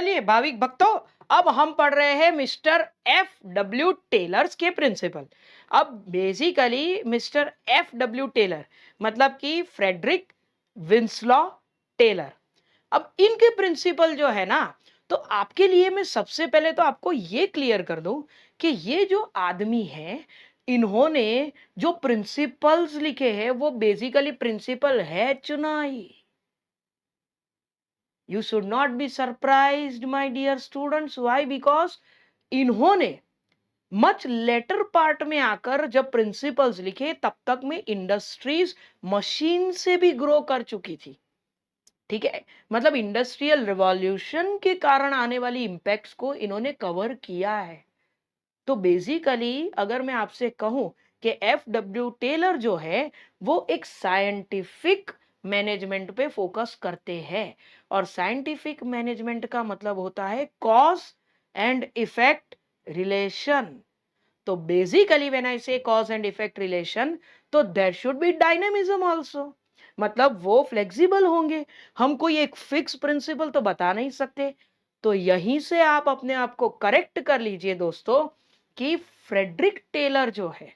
चलिए भाविक भक्तों, अब हम पढ़ रहे हैं मिस्टर F.W. टेलर्स के प्रिंसिपल। अब बेसिकली मिस्टर F.W. टेलर मतलब कि फ्रेडरिक विंसलॉ टेलर। अब इनके प्रिंसिपल जो है ना, तो आपके लिए मैं सबसे पहले तो आपको ये क्लियर कर दूं कि ये जो आदमी है, इन्होंने जो प्रिंसिपल्स लिखे हैं वो बेसिकली प्रिंसिपल है चुनाई। You should not be surprised, my dear students. Why? Because इन्होंने मच लेटर पार्ट में आकर जब प्रिंसिपल्स लिखे, तब तक में इंडस्ट्रीज मशीन से भी ग्रो कर चुकी थी। ठीक है, मतलब इंडस्ट्रियल रिवॉल्यूशन के कारण आने वाली इंपैक्ट्स को इन्होंने कवर किया है। तो बेसिकली अगर मैं आपसे कहूं कि F.W. टेलर जो है वो एक साइंटिफिक मैनेजमेंट पे फोकस करते हैं, और साइंटिफिक मैनेजमेंट का मतलब होता है कॉज एंड इफेक्ट रिलेशन। तो basically when I say cause and effect relation, तो there should be dynamism also, मतलब वो फ्लेक्सिबल होंगे। हम कोई एक फिक्स प्रिंसिपल तो बता नहीं सकते। तो यहीं से आप अपने आप को करेक्ट कर लीजिए दोस्तों कि फ्रेडरिक टेलर जो है,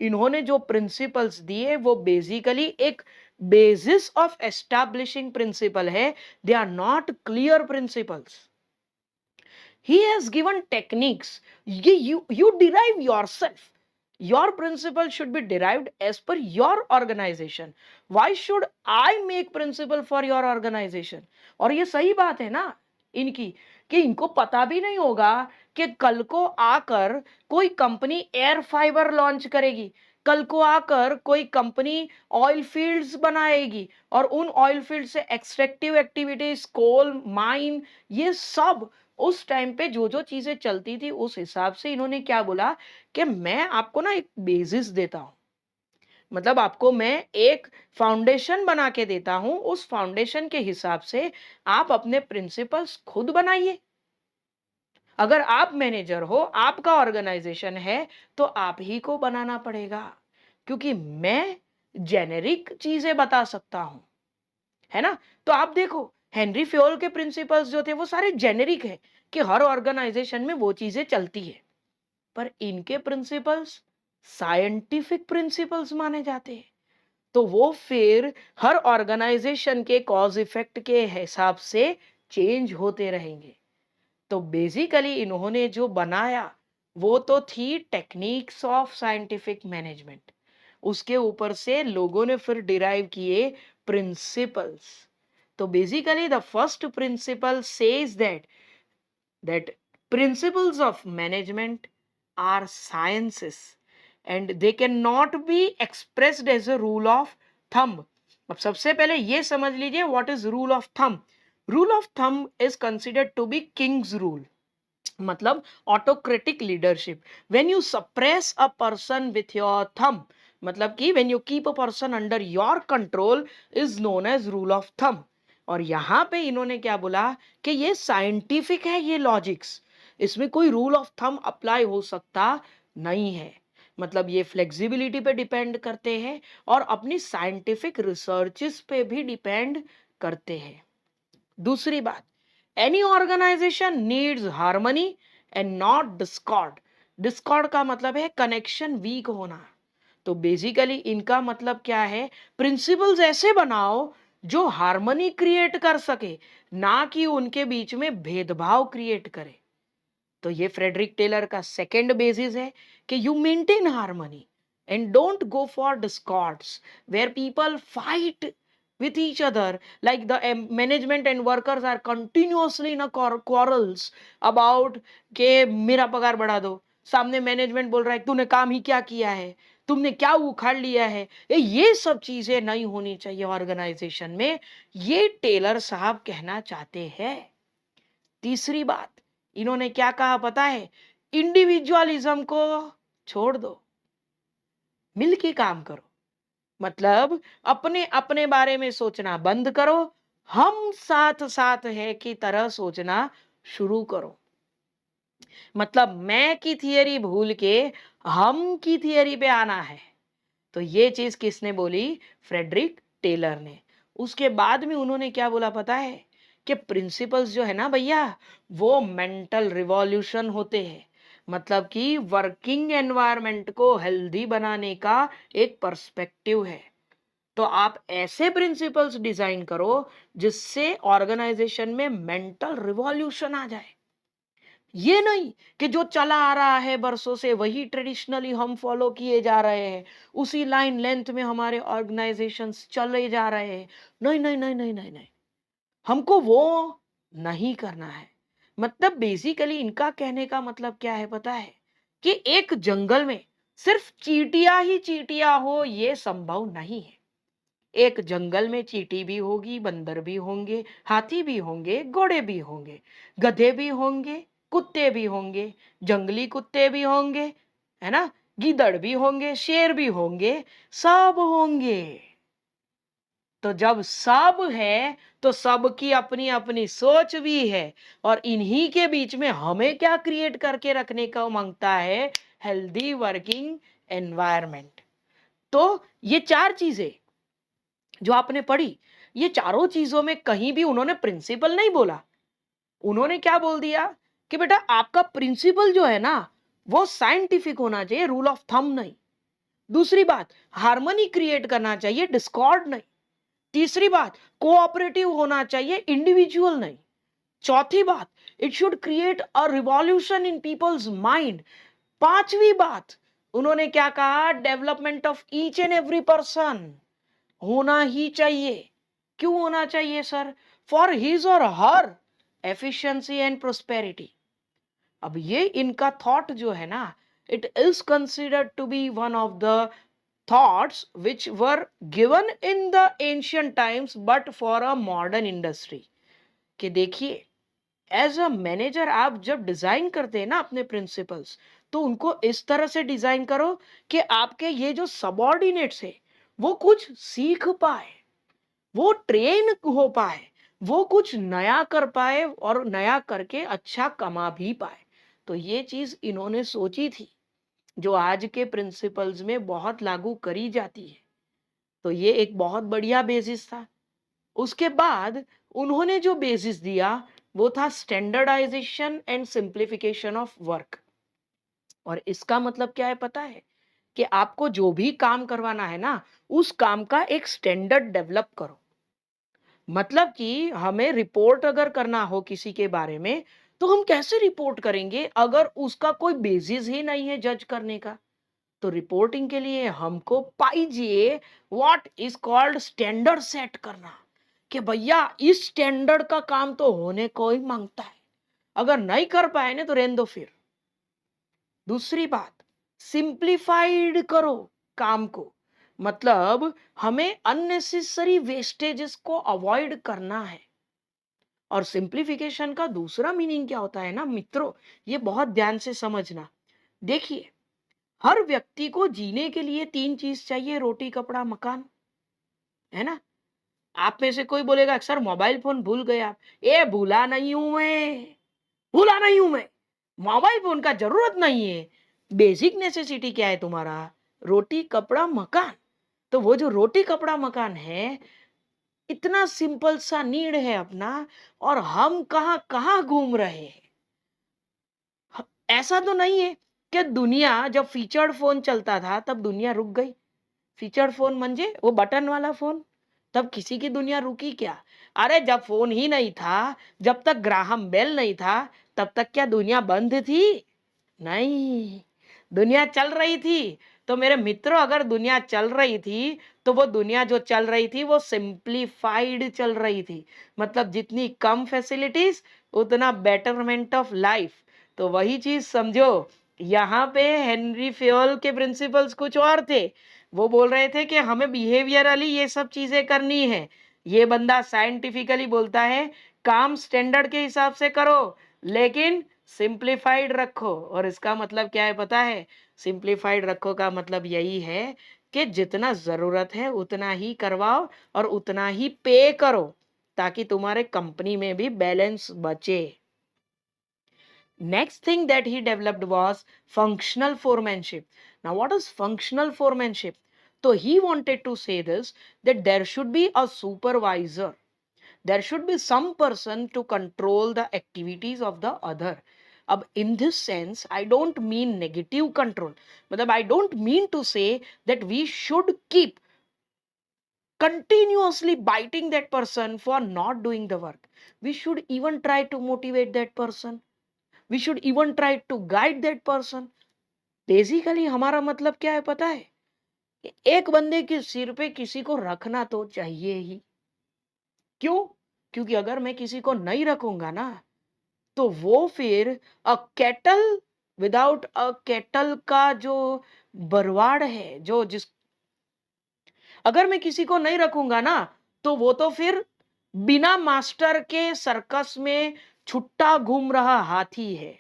इन्होंने जो प्रिंसिपल्स दिए वो बेसिकली एक बेसिस ऑफ एस्टैब्लिशिंग प्रिंसिपल है। They are not clear principles. He has given techniques. You derive yourself. Your principle should be derived as per your organization. Why should I make principle for your organization? और ये सही बात है ना इनकी, कि इनको पता भी नहीं होगा कि कल को आकर कोई कंपनी एयर फाइबर लॉन्च करेगी, कल को आकर कोई कंपनी ऑयल फील्ड्स बनाएगी, और उन ऑयल फील्ड से एक्सट्रैक्टिव एक्टिविटीज, कोल माइन, ये सब उस टाइम पे जो जो चीजें चलती थी उस हिसाब से इन्होंने क्या बोला कि मैं आपको ना एक बेसिस देता हूं, मतलब आपको मैं एक फाउंडेशन बना के देता हूं, उस फाउंडेशन के हिसाब से आप अपने प्रिंसिपल्स खुद बनाइए। अगर आप मैनेजर हो, आपका ऑर्गेनाइजेशन है, तो आप ही को बनाना पड़ेगा, क्योंकि मैं जेनेरिक चीजें बता सकता हूं, है ना। तो आप देखो हेनरी फ्योल के प्रिंसिपल्स जो थे वो सारे जेनेरिक है कि हर ऑर्गेनाइजेशन में वो चीजें चलती है, पर इनके प्रिंसिपल्स साइंटिफिक प्रिंसिपल्स माने जाते हैं। तो वो फिर हर ऑर्गेनाइजेशन के कॉज इफेक्ट के हिसाब से चेंज होते रहेंगे। तो बेसिकली इन्होंने जो बनाया वो तो थी टेक्निक्स ऑफ साइंटिफिक मैनेजमेंट, उसके ऊपर से लोगों ने फिर डिराइव किए प्रिंसिपल्स। तो basically the first principle says that principles of management are sciences and they cannot be expressed as a rule of thumb. अब सबसे पहले ये समझ लीजिए what is rule of thumb. Rule of thumb is considered to be king's rule, मतलब autocratic leadership. When you suppress a person with your thumb, मतलब कि when you keep a person under your control, is known as rule of thumb. और यहां पे इन्होंने क्या बोला कि ये साइंटिफिक है, ये लॉजिक्स, इसमें कोई रूल ऑफ थंब अप्लाई हो सकता नहीं है। मतलब ये फ्लेक्सिबिलिटी पे डिपेंड करते हैं और अपनी साइंटिफिक रिसर्चेस पे भी डिपेंड करते हैं। दूसरी बात, any organisation needs harmony and not discord. Discord का मतलब है कनेक्शन वीक होना। तो बेसिकली इनका मतलब क्या है, प्रिंसिपल्स ऐसे बनाओ जो हार्मनी क्रिएट कर सके, ना कि उनके बीच में भेदभाव क्रिएट करे। तो ये फ्रेडरिक टेलर का सेकंड बेसिस है कि you maintain harmony and don't go for discords where people fight with each other, like the management and workers are continuously in a quarrels about के मेरा पगार बढ़ा दो। सामने मैनेजमेंट बोल रहा है तूने काम ही क्या किया है, तुमने क्या उखाड़ लिया है। ये सब चीजें नहीं होनी चाहिए ऑर्गेनाइजेशन में, ये टेलर साहब कहना चाहते हैं। तीसरी बात इन्होंने क्या कहा पता है, इंडिविजुअलिज्म को छोड़ दो, मिलके काम करो। मतलब अपने अपने बारे में सोचना बंद करो, हम साथ साथ है की तरह सोचना शुरू करो। मतलब मैं की थियरी भूल के हम की थियरी पे आना है। तो ये चीज किसने बोली, फ्रेडरिक टेलर ने। उसके बाद में उन्होंने क्या बोला पता है कि प्रिंसिपल्स जो है ना भैया, वो मेंटल रिवॉल्यूशन होते हैं। मतलब कि वर्किंग एनवायरनमेंट को हेल्दी बनाने का एक पर्सपेक्टिव है। तो आप ऐसे प्रिंसिपल्स डिजाइन करो जिससे ऑर्गेनाइजेशन में मेंटल रिवॉल्यूशन आ जाए। ये नहीं कि जो चला आ रहा है बरसों से वही ट्रेडिशनली हम फॉलो किए जा रहे हैं, उसी लाइन लेंथ में हमारे ऑर्गेनाइजेशंस चले जा रहे हैं। नहीं नहीं नहीं नहीं नहीं नहीं, हमको वो नहीं करना है। मतलब बेसिकली इनका कहने का मतलब क्या है पता है? कि एक जंगल में सिर्फ चींटियां ही चींटियां हो ये संभव नहीं है। एक जंगल में चींटी भी होगी, बंदर भी होंगे, हाथी भी होंगे, घोड़े भी होंगे, गधे भी होंगे, कुत्ते भी होंगे, जंगली कुत्ते भी होंगे, है ना, गीदड़ भी होंगे, शेर भी होंगे, सब होंगे। तो जब सब है तो सबकी अपनी अपनी सोच भी है, और इन्हीं के बीच में हमें क्या क्रिएट करके रखने का मांगता है? Healthy working environment. तो ये चार चीजें जो आपने पढ़ी, ये चारों चीजों में कहीं भी उन्होंने प्रिंसिपल नहीं बोला। उन्होंने क्या बोल दिया कि बेटा आपका प्रिंसिपल जो है ना, वो साइंटिफिक होना चाहिए, रूल ऑफ थंब नहीं। दूसरी बात, हार्मनी क्रिएट करना चाहिए, डिस्कॉर्ड नहीं। तीसरी बात, कोऑपरेटिव होना चाहिए, इंडिविजुअल नहीं। चौथी बात, it should create a revolution in people's mind. पांचवी बात, उन्होंने क्या कहा? Development of each and every person होना ही चाहिए। क्यों होना चाहिए सर? फॉर हिज और हर एफिशिएंसी एंड प्रोस्पेरिटी। अब ये इनका थॉट जो है ना, it is considered to be one of the thoughts which were given in the ancient times but for a modern industry. कि देखिए, एज अ मैनेजर आप जब डिजाइन करते हैं ना अपने प्रिंसिपल्स, तो उनको इस तरह से डिजाइन करो कि आपके ये जो सबॉर्डिनेट्स है वो कुछ सीख पाए, वो ट्रेन हो पाए, वो कुछ नया कर पाए और नया करके अच्छा कमा भी पाए। तो ये चीज इन्होंने सोची थी, जो आज के प्रिंसिपल्स में बहुत लागू करी जाती है। तो ये एक बहुत बढ़िया बेसिस था। उसके बाद उन्होंने जो बेसिस दिया वो था standardisation and simplification of work. और इसका मतलब क्या है पता है? कि आपको जो भी काम करवाना है ना, उस काम का एक स्टैंडर्ड डेवलप करो। मतलब कि हमें रिपोर्ट अगर करना हो किसी के बारे में, तो हम कैसे रिपोर्ट करेंगे अगर उसका कोई बेसिस ही नहीं है जज करने का? तो रिपोर्टिंग के लिए हमको पाइए what is called standard set करना, कि भैया इस स्टैंडर्ड का काम तो होने को ही मांगता है। अगर नहीं कर पाए ना तो रहने दो फिर। दूसरी बात, सिंप्लीफाइड करो काम को। मतलब हमें अननेसेसरी वेस्टेजेस को अवॉइड करना है। और सिंप्लीफिकेशन का दूसरा मीनिंग क्या होता है ना मित्रों, ये बहुत ध्यान से समझना। देखिए, हर व्यक्ति को जीने के लिए तीन चीज चाहिए: रोटी, कपड़ा, मकान, है ना। आप में से कोई बोलेगा सर मोबाइल फोन भूल गए आप। ए भूला नहीं हूं मैं, भूला नहीं हूं मैं। मोबाइल फोन का जरूरत नहीं है। बेसिक नेसेसिटी क्या है तुम्हारा? रोटी, कपड़ा, मकान। तो वो जो रोटी, कपड़ा, मकान है, इतना सिंपल सा नीड है अपना, और हम कहां कहां घूम रहे हैं। ऐसा तो नहीं है कि दुनिया जब फीचर्ड फोन चलता था तब दुनिया रुक गई। फीचर्ड फोन म्हणजे वो बटन वाला फोन, तब किसी की दुनिया रुकी क्या? अरे जब फोन ही नहीं था, जब तक ग्राहम बेल नहीं था, तब तक क्या दुनिया बंद थी? नहीं, दुनिया चल रही थी। तो मेरे मित्रों, अगर दुनिया चल रही थी तो वो दुनिया जो चल रही थी वो सिंप्लीफाइड चल रही थी। मतलब जितनी कम फैसिलिटीज उतना बेटरमेंट ऑफ लाइफ। तो वही चीज समझो, यहाँ पे हेनरी फ्योल के प्रिंसिपल्स कुछ और थे। वो बोल रहे थे कि हमें बिहेवियरली ये सब चीजें करनी है। ये बंदा साइंटिफिकली बोलता है काम स्टैंडर्ड के हिसाब से करो, लेकिन सिंप्लीफाइड रखो। और इसका मतलब क्या है पता है? सिंप्लीफाइड रखो का मतलब यही है कि जितना जरूरत है उतना ही करवाओ और उतना ही पे करो, ताकि तुम्हारे कंपनी में भी बैलेंस बचे। Next thing that he developed was functional foremanship. Now, what is functional foremanship? So he wanted to say this, that there should be a supervisor. There should be some person to control the activities of the other. अब in this sense I don't mean negative control, मतलब I don't mean to say that we should keep continuously biting that person for not doing the work. We should even try to motivate that person. We should even try to guide that person. Basically हमारा मतलब क्या है पता है? एक बंदे के सिर पे किसी को रखना तो चाहिए ही। क्यों? क्योंकि अगर मैं किसी को नहीं रखूंगा ना, तो वो फिर अ कैटल विदाउट अ कैटल का जो बरवाड़ है, जो जिस अगर मैं किसी को नहीं रखूंगा ना, तो वो तो फिर बिना मास्टर के सर्कस में छुट्टा घूम रहा हाथी है।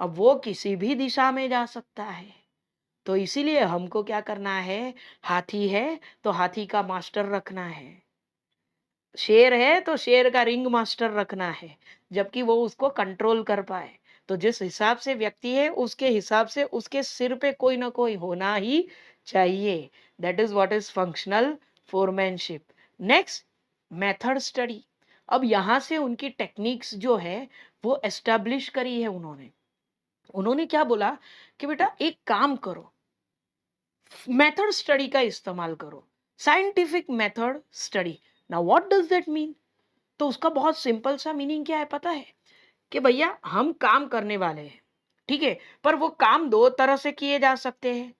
अब वो किसी भी दिशा में जा सकता है। तो इसीलिए हमको क्या करना है? हाथी है तो हाथी का मास्टर रखना है, शेर है तो शेर का रिंग मास्टर रखना है, जबकि वो उसको कंट्रोल कर पाए। तो जिस हिसाब से व्यक्ति है उसके हिसाब से उसके सिर पे कोई ना कोई होना ही चाहिए। That is what is functional foremanship. Next, method study. अब यहां से उनकी टेक्निक्स जो है वो एस्टेब्लिश करी है उन्होंने। उन्होंने क्या बोला कि बेटा एक काम करो, मेथड स्टडी का इस्तेमाल करो, scientific method study. Now what does that mean? तो उसका बहुत सिंपल सा मीनिंग क्या है पता है? कि भैया हम काम करने वाले हैं, ठीक है, पर वो काम दो तरह से किए जा सकते हैं।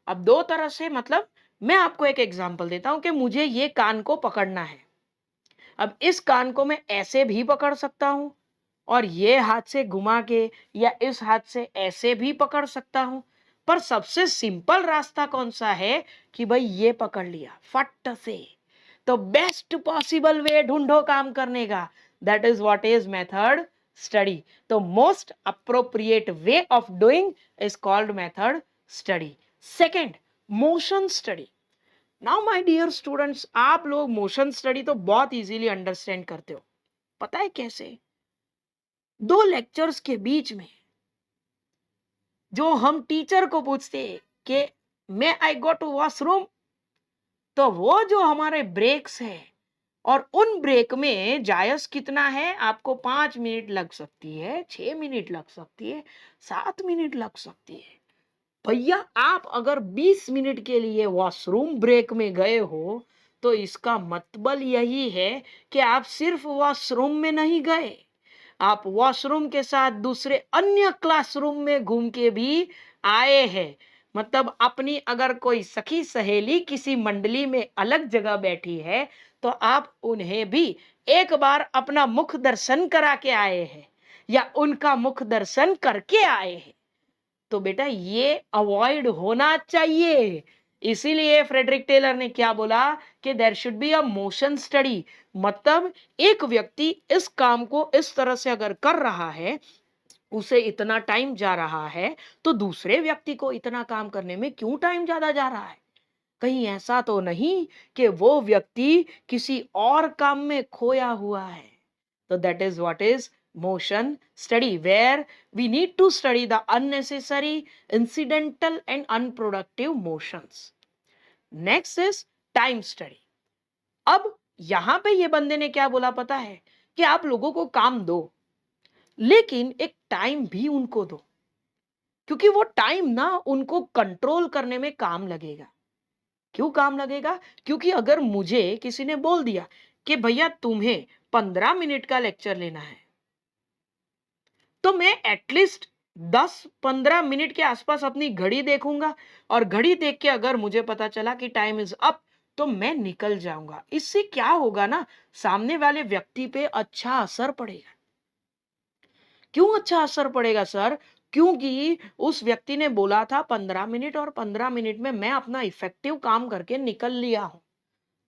अब दो तरह से मतलब मैं आपको एक एग्जांपल देता हूं कि मुझे ये कान को पकड़ना है। अब इस कान को मैं ऐसे भी पकड़ सकता हूं और ये हाथ से घुमा के या इस हाथ से ऐसे भी पकड़ सकता हूं। पर सबसे सिंपल रास्ता कौन सा है? कि भाई ये पकड़ लिया फट से। तो बेस्ट पॉसिबल वे ढूंढो काम करने का। That is what is method study. तो most appropriate way of doing is called method study. Second, motion study. Now my dear students, आप लोग मोशन स्टडी तो बहुत इजीली अंडरस्टैंड करते हो। पता है कैसे? दो लेक्चर्स के बीच में जो हम टीचर को पूछते कि मैं आई गो टू वॉशरूम, तो वो जो हमारे ब्रेक्स है और उन ब्रेक में जायज कितना है? आपको 5 मिनट लग सकती है, 6 मिनट लग सकती है, 7 मिनट लग सकती है। भैया आप अगर 20 मिनट के लिए वॉशरूम ब्रेक में गए हो, तो इसका मतलब यही है कि आप सिर्फ वॉशरूम में नहीं गए, आप वॉशरूम के साथ दूसरे अन्य क्लासरूम में घूम के भी आए हैं। मतलब अपनी अगर कोई सखी सहेली किसी मंडली में अलग जगह बैठी है, तो आप उन्हें भी एक बार अपना मुख दर्शन करा के आए हैं या उनका मुख दर्शन करके आए हैं। तो बेटा ये अवॉइड होना चाहिए। इसीलिए फ्रेडरिक टेलर ने क्या बोला कि there should be a motion study. मतलब एक व्यक्ति इस काम को इस तरह से अगर कर रहा है, उसे इतना टाइम जा रहा है, तो दूसरे व्यक्ति को इतना काम करने में क्यों टाइम ज्यादा जा रहा है? कहीं ऐसा तो नहीं कि वो व्यक्ति किसी और काम में खोया हुआ है। So that is what is motion study, where we need to study the unnecessary, incidental and unproductive motions. Next is time study. अब यहां पे ये बंदे ने क्या बोला पता है? कि आप लोगों को काम दो, लेकिन एक टाइम भी उनको दो, क्योंकि वो टाइम ना उनको कंट्रोल करने में काम लगेगा। क्यों काम लगेगा? क्योंकि अगर मुझे किसी ने बोल दिया कि भैया तुम्हें 15 मिनट का लेक्चर लेना है, तो मैं एटलीस्ट 10-15 मिनट के आसपास अपनी घड़ी देखूंगा और घड़ी देख के अगर मुझे पता चला कि टाइम इज अप, तो मैं निकल जाऊंगा। इससे क्या होगा ना, सामने वाले व्यक्ति पे अच्छा असर पड़ेगा। क्यों अच्छा असर पड़ेगा सर? क्योंकि उस व्यक्ति ने बोला था 15 मिनट और 15 मिनट में मैं अपना इफेक्टिव काम करके निकल लिया हूं।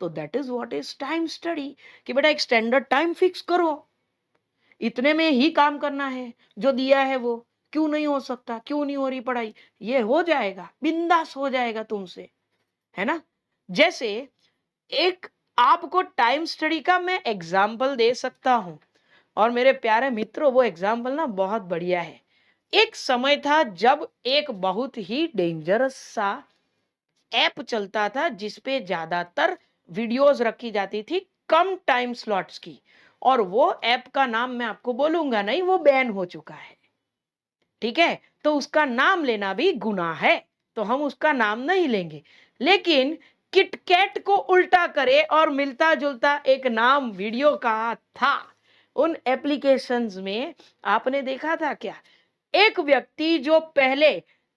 तो that is what is time study. कि बेटा एक स्टैंडर्ड टाइम फिक्स करो, इतने में ही काम करना है, जो दिया है वो। क्यों नहीं हो सकता? क्यों नहीं हो रही पढ़ाई? ये हो जाएगा, बिंदास हो जाएगा तुमसे, है ना? जैसे एक आपको टाइम स्टडी का मैं एग्जाम्पल दे सकता हूं, और मेरे प्यारे मित्रों वो एग्जाम्पल ना बहुत बढ़िया है। एक समय था जब एक बहुत ही डेंजरस सा ऐप चलता था जिसपे ज्यादातर वीडियोस रखी जाती थी कम टाइम स्लॉट्स की, और वो ऐप का नाम मैं आपको बोलूंगा नहीं, वो बैन हो चुका है। ठीक है, तो उसका नाम लेना भी गुनाह है, तो हम उसका नाम नहीं लेंगे। लेकिन किटकैट को उल्टा करे और मिलता जुलता एक नाम वीडियो का था। उन एप्लीकेशंस में आपने देखा था क्या, एक व्यक्ति जो पहले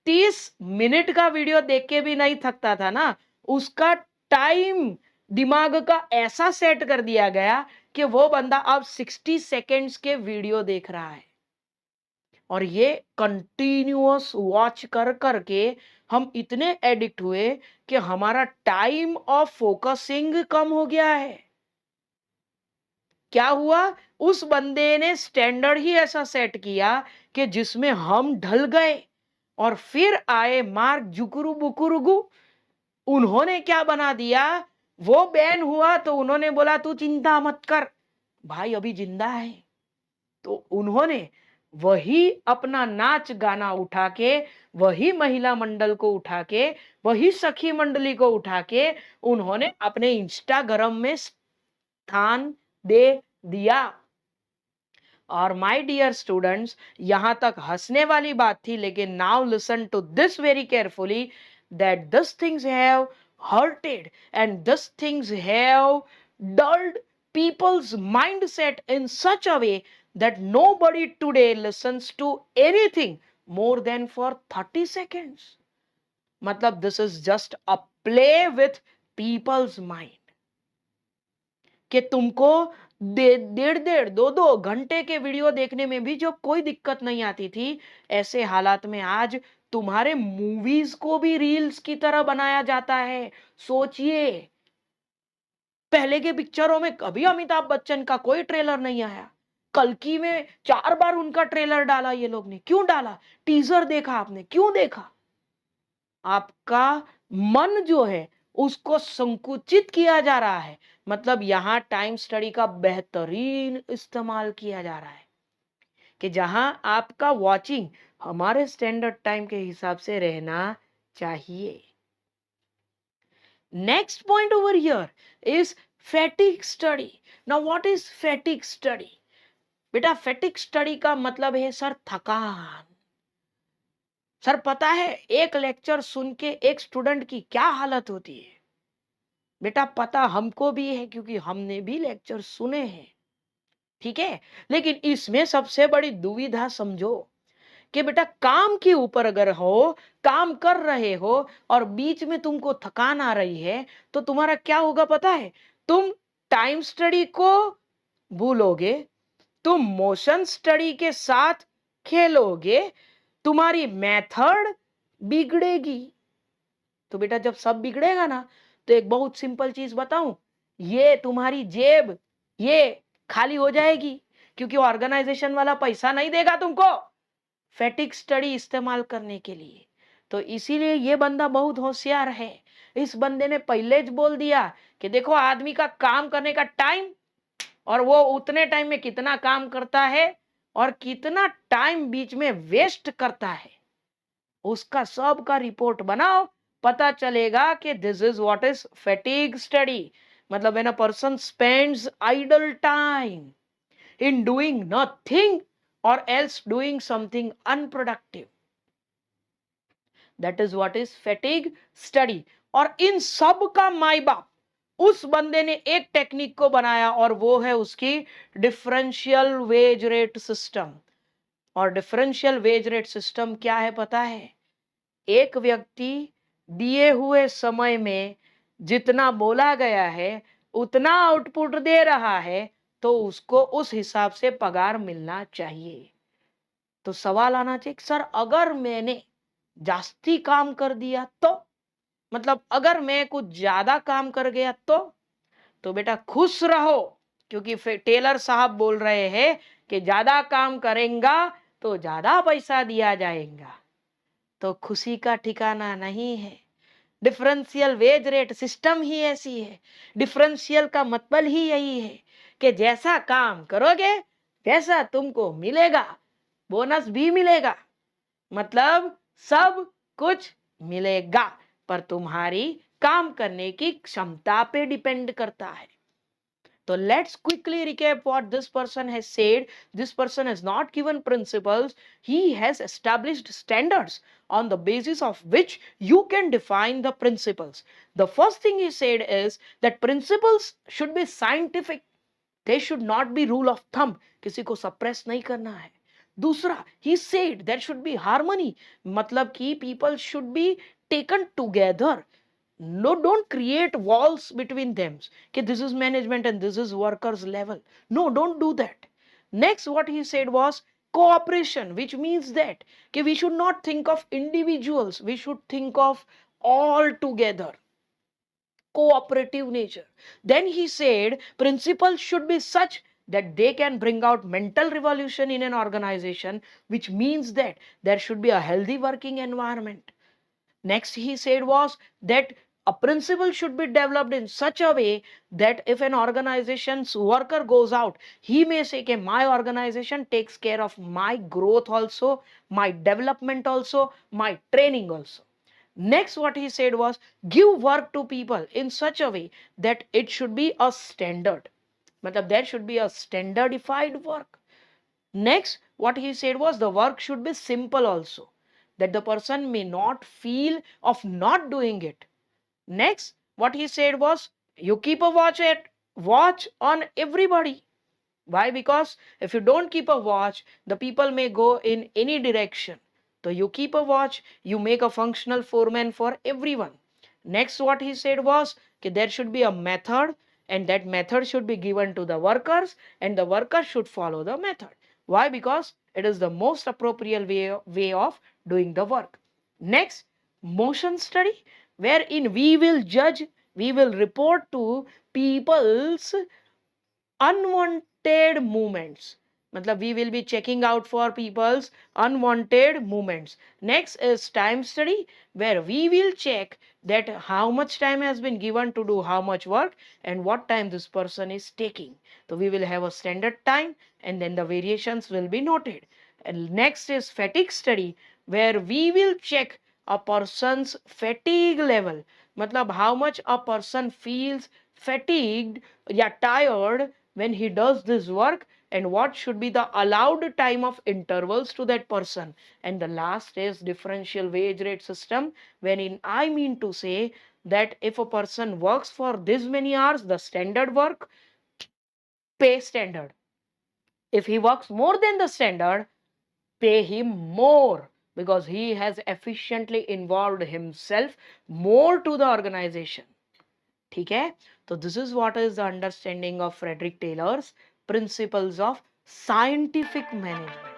30 मिनट का वीडियो देख के भी नहीं थकता था ना, उसका टाइम दिमाग का ऐसा सेट कर दिया गया कि वो बंदा अब 60 सेकेंड्स के वीडियो देख रहा है। और ये कंटिन्यूअस वॉच कर करके हम इतने एडिक्ट हुए कि हमारा टाइम ऑफ फोकसिंग कम हो गया है। क्या हुआ, उस बंदे ने स्टैंडर्ड ही ऐसा सेट किया कि जिसमें हम ढल गए। और फिर आए मार्क जुकरू बुकुरुगु, उन्होंने क्या बना दिया, वो बैन हुआ तो उन्होंने बोला तू चिंता मत कर, भाई अभी जिंदा है। तो उन्होंने वही अपना नाच गाना उठा के, वही महिला मंडल को उठा के, वही सखी मंडली को उठा के उन्होंने अपने इंस्टाग्राम में स्थान दे दिया। और माय डियर स्टूडेंट्स, यहां तक हंसने वाली बात थी, लेकिन now listen to this very carefully, that this things have hurted and these things have dulled people's mindset in such a way that nobody today listens to anything more than for 30 seconds. मतलब this is just a play with people's mind. कि तुमको डेढ़ डेढ़ दो दो घंटे के video देखने में भी जो कोई दिक्कत नहीं आती थी, ऐसे हालात में आज तुम्हारे मूवीज को भी रील्स की तरह बनाया जाता है। सोचिए, पहले के पिक्चरों में कभी अमिताभ बच्चन का कोई ट्रेलर नहीं आया। कल्कि में 4 बार उनका ट्रेलर डाला ये लोग ने, क्यों डाला? टीजर देखा आपने, क्यों देखा? आपका मन जो है उसको संकुचित किया जा रहा है। मतलब यहां टाइम स्टडी का बेहतरीन इस्तेमाल किया जा रहा है कि जहां आपका वॉचिंग हमारे स्टैंडर्ड टाइम के हिसाब से रहना चाहिए। Next point over here is fatigue study. Now what is fatigue study? बेटा फैटिग स्टडी का मतलब है सर थकान। सर पता है एक लेक्चर सुन के एक स्टूडेंट की क्या हालत होती है? बेटा पता हमको भी है, क्योंकि हमने भी लेक्चर सुने हैं। ठीक है, लेकिन इसमें सबसे बड़ी दुविधा समझो कि बेटा काम के ऊपर अगर हो, काम कर रहे हो और बीच में तुमको थकान आ रही है, तो तुम्हारा क्या होगा पता है? तुम टाइम स्टडी को भूलोगे, तुम मोशन स्टडी के साथ खेलोगे, तुम्हारी मेथड बिगड़ेगी। तो बेटा जब सब बिगड़ेगा ना, तो एक बहुत सिंपल चीज बताऊं, ये तुम्हारी जेब ये खाली हो जाएगी, क्योंकि ऑर्गेनाइजेशन वाला पैसा नहीं देगा तुमको फैटिग स्टडी इस्तेमाल करने के लिए। तो इसीलिए ये बंदा बहुत होशियार है। इस बंदे ने पहले ज बोल दिया कि देखो आदमी का काम करने का टाइम, और वो उतने टाइम में कितना काम करता है और कितना टाइम बीच में वेस्ट करता है, उसका सब का रिपोर्ट बनाओ। पता चलेगा कि this is what is fatigue study. मतलब when a person spends idle time in doing nothing or else doing something unproductive, that is what is fatigue study। और इन सब का माई बाप उस बंदे ने एक टेक्निक को बनाया, और वो है उसकी डिफरेंशियल वेज रेट सिस्टम। और डिफरेंशियल वेज रेट सिस्टम क्या है पता है? एक व्यक्ति दिए हुए समय में जितना बोला गया है उतना आउटपुट दे रहा है, तो उसको उस हिसाब से पगार मिलना चाहिए। तो सवाल आना चाहिए सर अगर मैंने जास्ती काम कर दिया तो, मतलब अगर मैं कुछ ज्यादा काम कर गया तो बेटा खुश रहो, क्योंकि फिर टेलर साहब बोल रहे हैं कि ज्यादा काम करेगा तो ज्यादा पैसा दिया जाएगा। तो खुशी का ठिकाना नहीं है। डिफरेंशियल वेज रेट सिस्टम ही ऐसी है। डिफरेंशियल का मतलब ही यही है कि जैसा काम करोगे वैसा तुमको मिलेगा, बोनस भी मिलेगा, मतलब सब कुछ मिलेगा, पर तुम्हारी काम करने की क्षमता पे डिपेंड करता है। So let's quickly recap what this person has said. This person has not given principles. He has established standards on the basis of which you can define the principles. The first thing he said is that principles should be scientific. They should not be rule of thumb. किसी को suppress नहीं करना है. दूसरा, he said there should be harmony. मतलब कि people should be taken together. No, don't create walls between them. Okay, this is management and this is workers level. No, don't do that. Next, what he said was cooperation, which means that okay, we should not think of individuals. We should think of all together. Cooperative nature. Then he said principles should be such that they can bring out mental revolution in an organization, which means that there should be a healthy working environment. Next, he said was that a principle should be developed in such a way that if an organization's worker goes out, he may say, okay, my organization takes care of my growth also, my development also, my training also. Next, what he said was give work to people in such a way that it should be a standard. Matlab, there should be a standardified work. Next, what he said was the work should be simple also, that the person may not feel of not doing it. Next, what he said was you keep a watch on everybody. Why? Because if you don't keep a watch, the people may go in any direction. So you keep a watch, you make a functional foreman for everyone. Next, what he said was that there should be a method, and that method should be given to the workers, and the workers should follow the method. Why? Because it is the most appropriate way of doing the work. Next, motion study, wherein we will judge, we will report to people's unwanted movements. मतलब we will be checking out for people's unwanted movements. Next is time study, where we will check that how much time has been given to do how much work and what time this person is taking. So we will have a standard time and then the variations will be noted. And next is fatigue study, where we will check a person's fatigue level. मतलब how much a person feels fatigued, yeah, tired when he does this work, and what should be the allowed time of intervals to that person. And the last is differential wage rate system, wherein I mean to say that if a person works for this many hours, the standard work, pay standard. If he works more than the standard, pay him more, because he has efficiently involved himself more to the organization. ठीक है? So this is what is the understanding of Frederick Taylor's principles of scientific management.